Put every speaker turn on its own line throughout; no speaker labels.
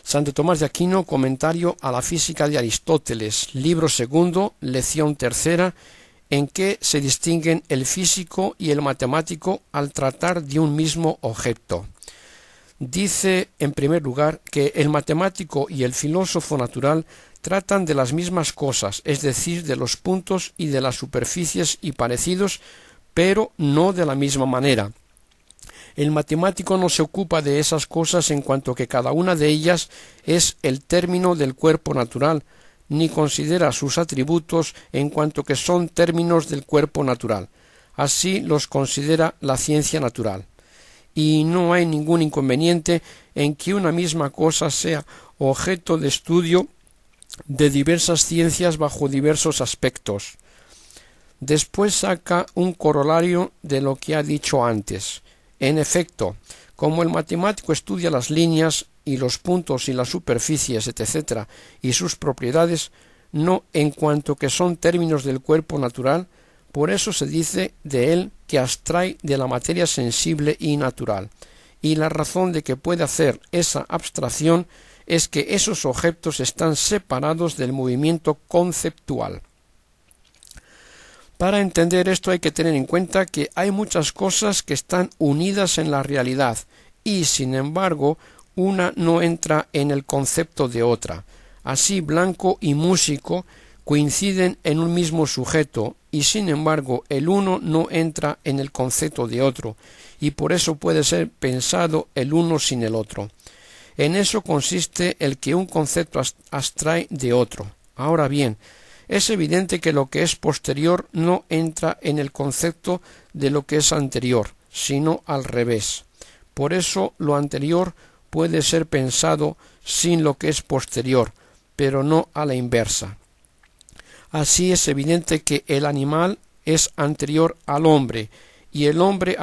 Santo Tomás de Aquino, Comentario a la Física de Aristóteles, libro segundo, lección tercera, en que se distinguen el físico y el matemático al tratar de un mismo objeto. Dice, en primer lugar, que el matemático y el filósofo natural tratan de las mismas cosas, es decir, de los puntos y de las superficies y parecidos, pero no de la misma manera. El matemático no se ocupa de esas cosas en cuanto que cada una de ellas es el término del cuerpo natural, ni considera sus atributos en cuanto que son términos del cuerpo natural. Así los considera la ciencia natural. Y no hay ningún inconveniente en que una misma cosa sea objeto de estudio de diversas ciencias bajo diversos aspectos. Después saca un corolario de lo que ha dicho antes. En efecto, como el matemático estudia las líneas y los puntos y las superficies, etc., y sus propiedades, no en cuanto que son términos del cuerpo natural, por eso se dice de él que abstrae de la materia sensible y natural, y la razón de que puede hacer esa abstracción es que esos objetos están separados del movimiento conceptual. Para entender esto hay que tener en cuenta que hay muchas cosas que están unidas en la realidad y, sin embargo, una no entra en el concepto de otra. Así, blanco y músico coinciden en un mismo sujeto y, sin embargo, el uno no entra en el concepto de otro y por eso puede ser pensado el uno sin el otro. En eso consiste el que un concepto abstrae de otro. Ahora bien, es evidente que lo que es posterior no entra en el concepto de lo que es anterior, sino al revés. Por eso lo anterior puede ser pensado sin lo que es posterior, pero no a la inversa. Así es evidente que el animal es anterior al hombre, y el hombre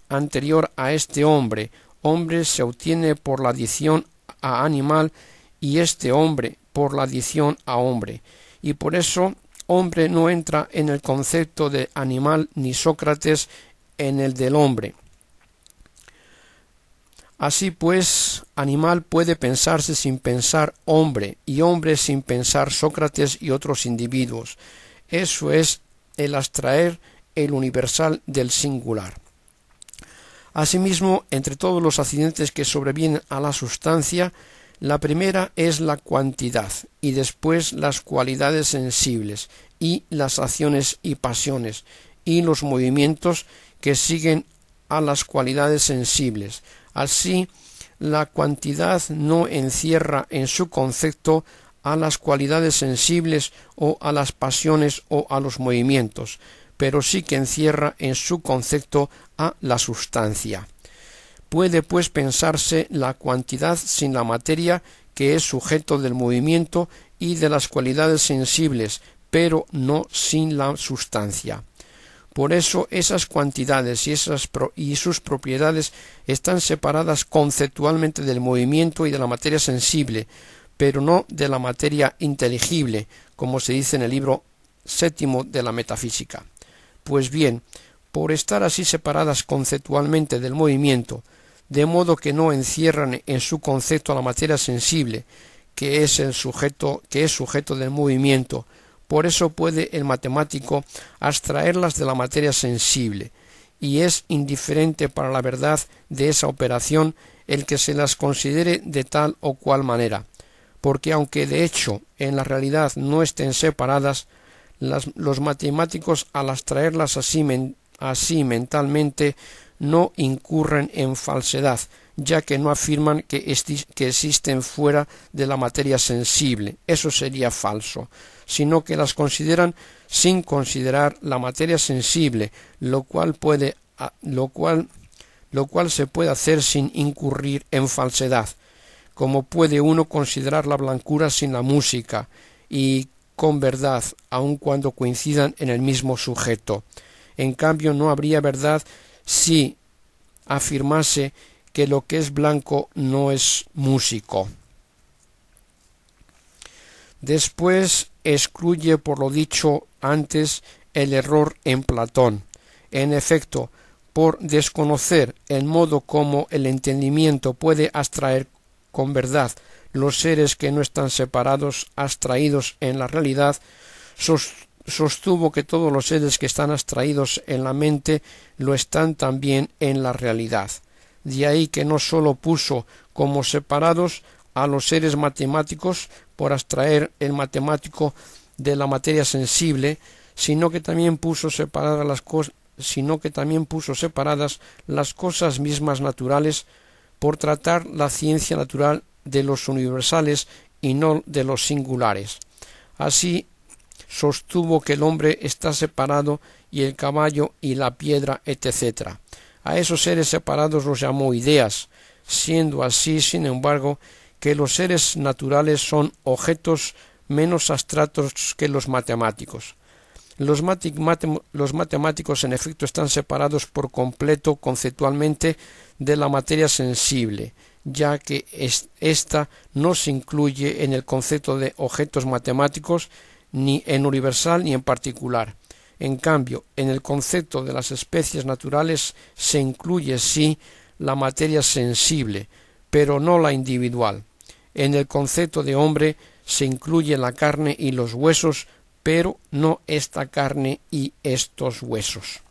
anterior a este hombre. Hombre se obtiene por la adición a animal, y este hombre por la adición a hombre. Y por eso hombre no entra en el concepto de animal ni Sócrates en el del hombre. Así pues, animal puede pensarse sin pensar hombre y hombre sin pensar Sócrates y otros individuos. Eso es el abstraer el universal del singular. Asimismo, entre todos los accidentes que sobrevienen a la sustancia, la primera es la cuantidad, y después las cualidades sensibles, y las acciones y pasiones, y los movimientos que siguen a las cualidades sensibles. Así, la cuantidad no encierra en su concepto a las cualidades sensibles o a las pasiones o a los movimientos, pero sí que encierra en su concepto a la sustancia. Puede pues pensarse la cuantidad sin la materia, que es sujeto del movimiento y de las cualidades sensibles, pero no sin la sustancia. Por eso esas cuantidades y sus propiedades están separadas conceptualmente del movimiento y de la materia sensible, pero no de la materia inteligible, como se dice en el libro séptimo de la metafísica. Pues bien, por estar así separadas conceptualmente del movimiento, de modo que no encierran en su concepto a la materia sensible, que es sujeto del movimiento, por eso puede el matemático abstraerlas de la materia sensible, y es indiferente para la verdad de esa operación el que se las considere de tal o cual manera, porque aunque de hecho en la realidad no estén separadas, los matemáticos al abstraerlas así mentalmente no incurren en falsedad, ya que no afirman que existen fuera de la materia sensible, eso sería falso, sino que las consideran sin considerar la materia sensible, lo cual se puede hacer sin incurrir en falsedad, como puede uno considerar la blancura sin la música, y con verdad, aun cuando coincidan en el mismo sujeto. En cambio, no habría verdad si afirmase que lo que es blanco no es músico. Después excluye por lo dicho antes el error en Platón. En efecto, por desconocer el modo como el entendimiento puede abstraer con verdad los seres que no están separados, abstraídos en la realidad, sostuvo que todos los seres que están abstraídos en la mente lo están también en la realidad. De ahí que no sólo puso como separados a los seres matemáticos por abstraer el matemático de la materia sensible, sino que también puso separadas las cosas mismas naturales por tratar la ciencia natural de los universales y no de los singulares. Así sostuvo que el hombre está separado y el caballo y la piedra, etc. A esos seres separados los llamó ideas, siendo así, sin embargo, que los seres naturales son objetos menos abstractos que los matemáticos. Los matemáticos, en efecto, están separados por completo conceptualmente de la materia sensible, ya que ésta no se incluye en el concepto de objetos matemáticos ni en universal ni en particular. En cambio, en el concepto de las especies naturales se incluye sí la materia sensible, pero no la individual. En el concepto de hombre se incluye la carne y los huesos, pero no esta carne y estos huesos.